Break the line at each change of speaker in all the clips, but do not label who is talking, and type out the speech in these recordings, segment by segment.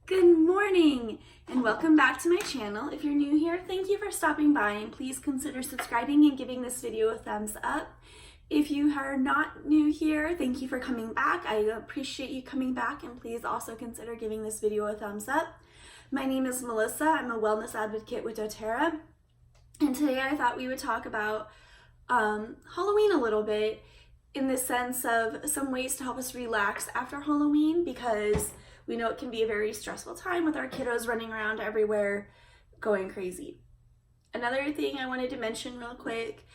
Good morning and welcome back to my channel. If you're new here, thank you for stopping by and please consider subscribing and giving this video a thumbs up. If you are not new here, thank you for coming back. I appreciate you coming back and please also consider giving this video a thumbs up. My name is Melissa. I'm a wellness advocate with doTERRA, and today I thought we would talk about Halloween a little bit in the sense of some ways to help us relax after Halloween, because we know it can be a very stressful time with our kiddos running around everywhere going crazy. Another thing I wanted to mention real quick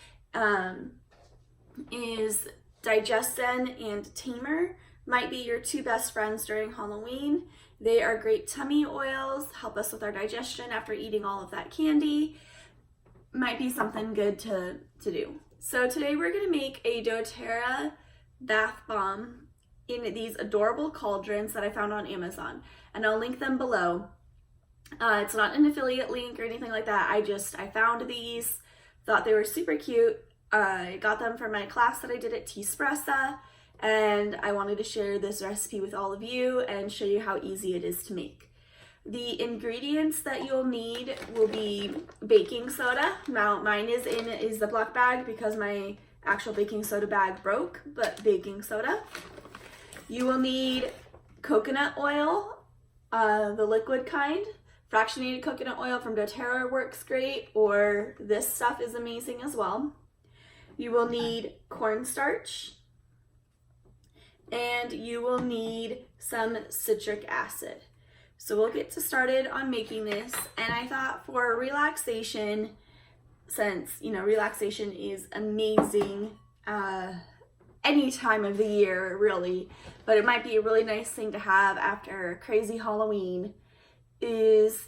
is Digestin and Tamer might be your two best friends during Halloween. They are great tummy oils, help us with our digestion after eating all of that candy. Might be something good to do. So today we're gonna make a doTERRA bath bomb in these adorable cauldrons that I found on Amazon, and I'll link them below. It's not an affiliate link or anything like that. I found these, thought they were super cute. I got them from my class that I did at T-Spressa, and I wanted to share this recipe with all of you and show you how easy it is to make. The ingredients that you'll need will be baking soda. Now mine is in a Ziploc bag because my actual baking soda bag broke, but baking soda. You will need coconut oil, the liquid kind. Fractionated coconut oil from doTERRA works great, or this stuff is amazing as well. You will need cornstarch, and you will need some citric acid. So we'll get started on making this, and I thought for relaxation, since relaxation is amazing any time of the year really, but it might be a really nice thing to have after a crazy Halloween, is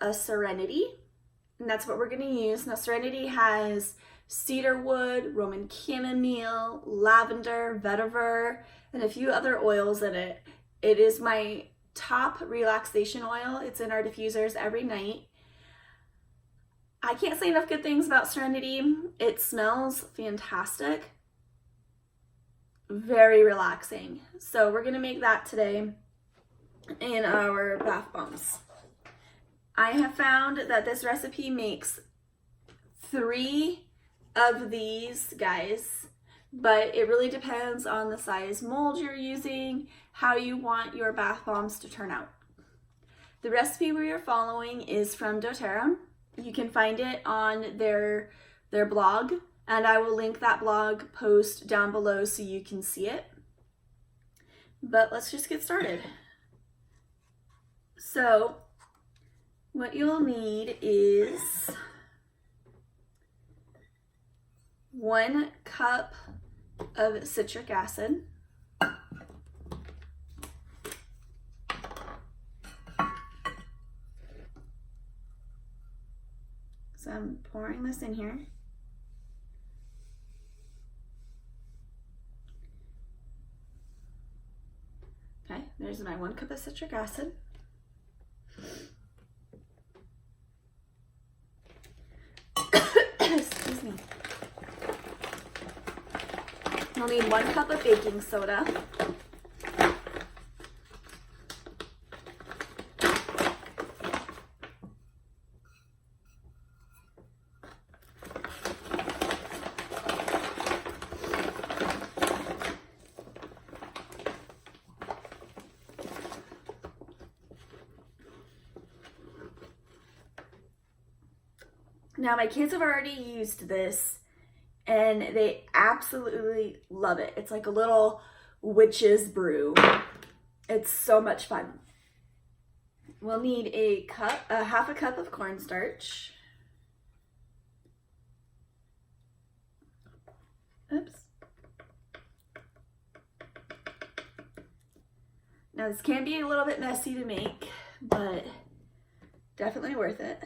a Serenity, and that's what we're going to use. Now Serenity has cedarwood, Roman chamomile, lavender, vetiver, and a few other oils in it. It is my top relaxation oil. It's in our diffusers every night. I can't say enough good things about Serenity. It smells fantastic. Very relaxing. So we're gonna make that today in our bath bombs. I have found that this recipe makes 3 of these guys, but it really depends on the size mold you're using, how you want your bath bombs to turn out. The recipe we are following is from doTERRA. You can find it on their blog, and I will link that blog post down below so you can see it. But let's just get started. So what you'll need is 1 cup of citric acid, so I'm pouring this in here. Okay, there's my 1 cup of citric acid. Excuse me. You'll need 1 cup of baking soda. Now my kids have already used this and they absolutely love it. It's like a little witch's brew. It's so much fun. We'll need a half a cup of cornstarch. Oops. Now this can be a little bit messy to make, but definitely worth it.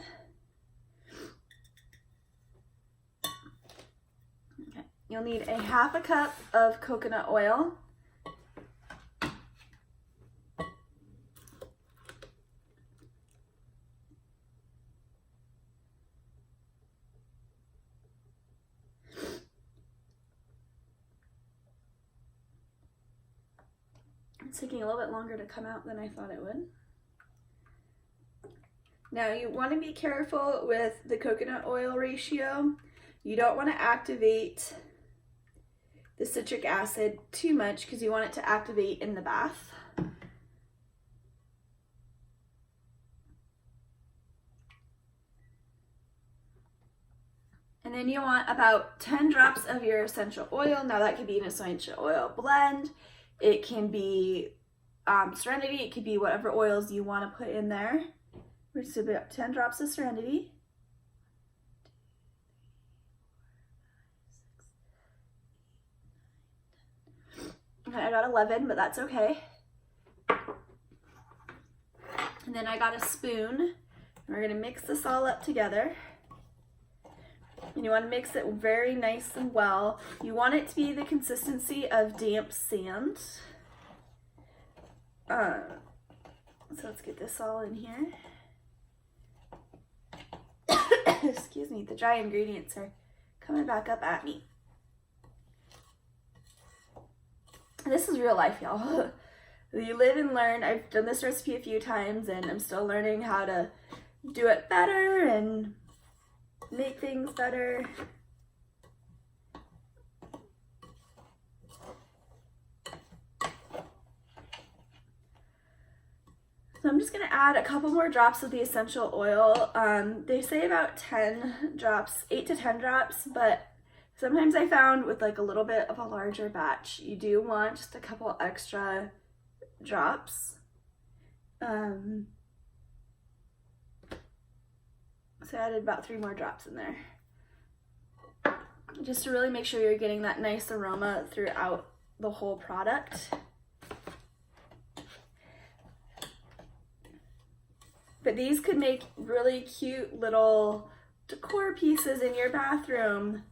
You'll need a half a cup of coconut oil. It's taking a little bit longer to come out than I thought it would. Now you want to be careful with the coconut oil ratio. You don't want to activate the citric acid too much because you want it to activate in the bath. And then you want about 10 drops of your essential oil. Now that could be an essential oil blend. It can be Serenity. It could be whatever oils you want to put in there. We're just about 10 drops of Serenity. Okay, I got 11, but that's okay. And then I got a spoon. We're gonna mix this all up together. And you want to mix it very nice and well. You want it to be the consistency of damp sand. So let's get this all in here. Excuse me, the dry ingredients are coming back up at me. This is real life, y'all. You live and learn. I've done this recipe a few times and I'm still learning how to do it better and make things better. So I'm just gonna add a couple more drops of the essential oil. They say about 10 drops, 8 to 10 drops, but sometimes I found with like a little bit of a larger batch, you do want just a couple extra drops. So I added about 3 more drops in there. Just to really make sure you're getting that nice aroma throughout the whole product. But these could make really cute little decor pieces in your bathroom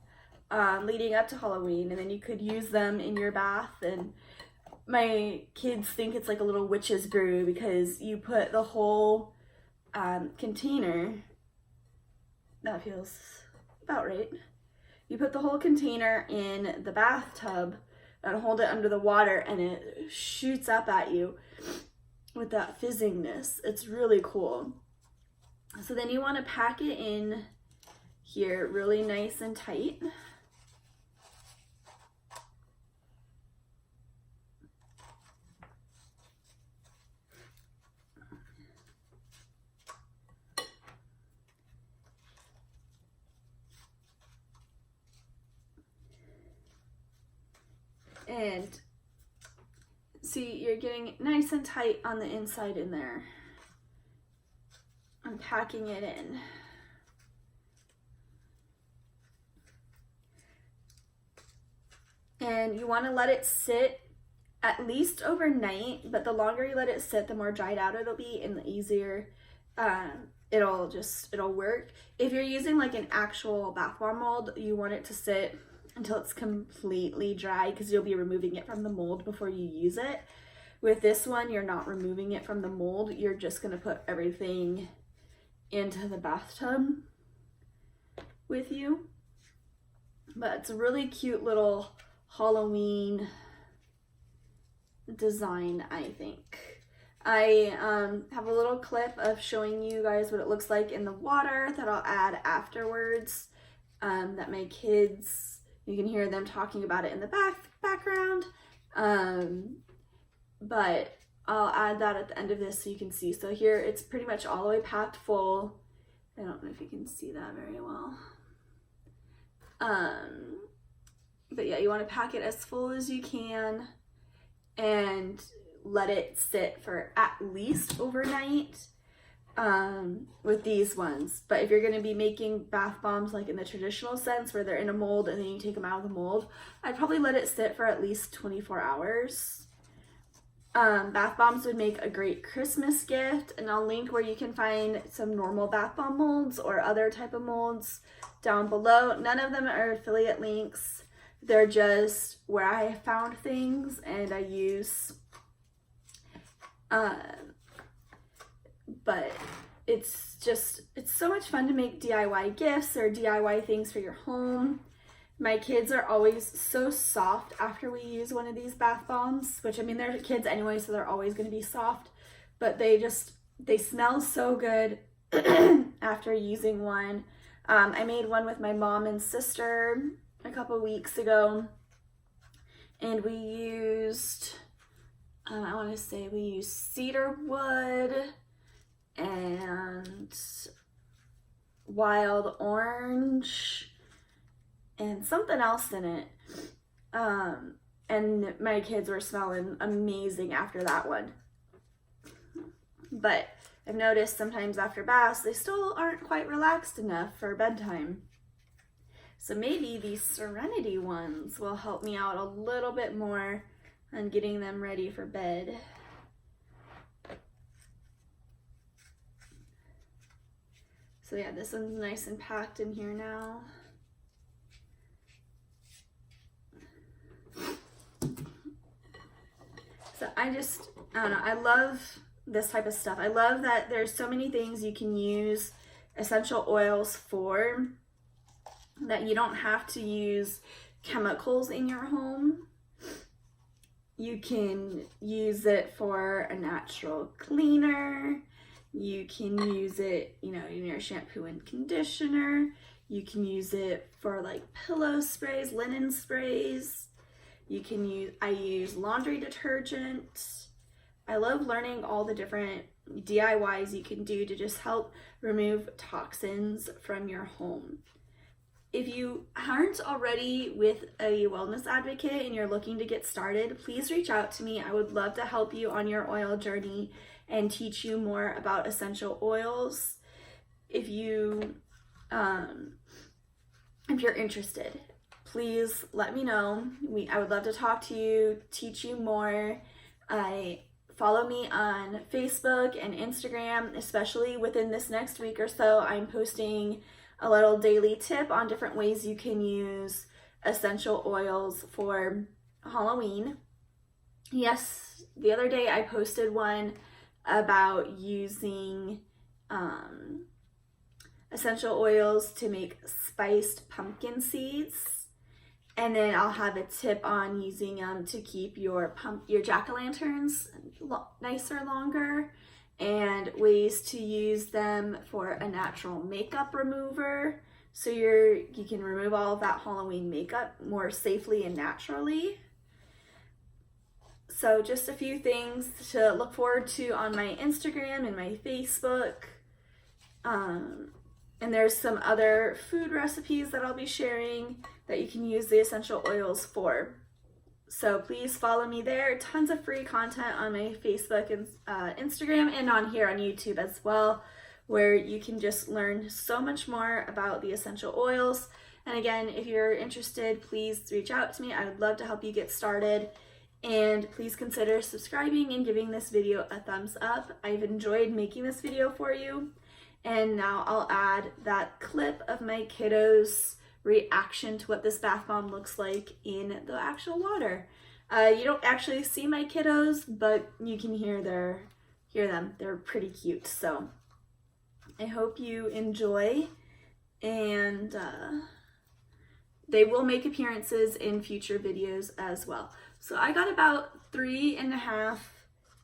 leading up to Halloween, and then you could use them in your bath. And my kids think it's like a little witch's brew because you put the whole container. That feels about right. You put the whole container in the bathtub and hold it under the water and it shoots up at you with that fizzingness. It's really cool. So then you want to pack it in here really nice and tight. And see, you're getting nice and tight on the inside in there. I'm packing it in. And you want to let it sit at least overnight, but the longer you let it sit, the more dried out it'll be and the easier it'll work. If you're using like an actual bath bomb mold, you want it to sit until it's completely dry because you'll be removing it from the mold before you use it. With this one, you're not removing it from the mold. You're just gonna put everything into the bathtub with you. But it's a really cute little Halloween design, I think. I have a little clip of showing you guys what it looks like in the water that I'll add afterwards, that my kids, you can hear them talking about it in the background, but I'll add that at the end of this so you can see. So here it's pretty much all the way packed full. I don't know if you can see that very well. But yeah, you want to pack it as full as you can and let it sit for at least overnight with these ones. But if you're going to be making bath bombs like in the traditional sense where they're in a mold and then you take them out of the mold, I'd probably let it sit for at least 24 hours. Bath bombs would make a great Christmas gift, and I'll link where you can find some normal bath bomb molds or other type of molds down below. None of them are affiliate links. They're just where I found things and I use. But it's so much fun to make DIY gifts or DIY things for your home. My kids are always so soft after we use one of these bath bombs, which, I mean, they're kids anyway, so they're always going to be soft, but they smell so good after using one. I made one with my mom and sister a couple weeks ago, and we used, I want to say we used cedar wood and wild orange and something else in it. And my kids were smelling amazing after that one. But I've noticed sometimes after baths, they still aren't quite relaxed enough for bedtime. So maybe these Serenity ones will help me out a little bit more on getting them ready for bed. So yeah, this one's nice and packed in here now. So I don't know, I love this type of stuff. I love that there's so many things you can use essential oils for, that you don't have to use chemicals in your home. You can use it for a natural cleaner. You can use it, you know, in your shampoo and conditioner. You can use it for like pillow sprays, linen sprays. You can use, I use laundry detergent. I love learning all the different DIYs you can do to just help remove toxins from your home. If you aren't already with a wellness advocate and you're looking to get started, please reach out to me. I would love to help you on your oil journey and teach you more about essential oils if you're interested. Please let me know. I would love to talk to you, teach you more. Follow me on Facebook and Instagram, especially within this next week or so. I'm posting a little daily tip on different ways you can use essential oils for Halloween. Yes, the other day I posted one about using essential oils to make spiced pumpkin seeds. And then I'll have a tip on using them to keep your jack-o'-lanterns nicer longer, and ways to use them for a natural makeup remover, so you can remove all of that Halloween makeup more safely and naturally. So just a few things to look forward to on my Instagram and my Facebook. And there's some other food recipes that I'll be sharing that you can use the essential oils for. So please follow me there. Tons of free content on my Facebook and Instagram, and on here on YouTube as well, where you can just learn so much more about the essential oils. And again, if you're interested, please reach out to me. I would love to help you get started. And please consider subscribing and giving this video a thumbs up. I've enjoyed making this video for you. And now I'll add that clip of my kiddos' reaction to what this bath bomb looks like in the actual water. You don't actually see my kiddos, but you can hear them. They're pretty cute. So I hope you enjoy, and they will make appearances in future videos as well. So I got about 3.5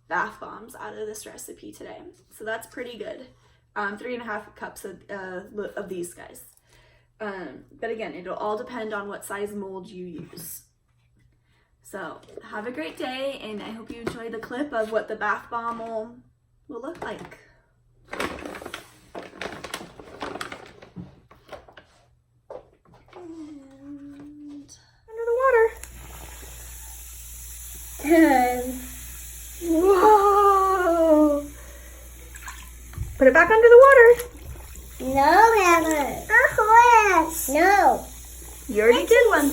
bath bombs out of this recipe today. So that's pretty good. 3.5 cups of these guys. But again, it'll all depend on what size mold you use. So have a great day, and I hope you enjoy the clip of what the bath bomb will look like. And under the water. And whoa! Put it back under the water.
No, never. No.
You already did one.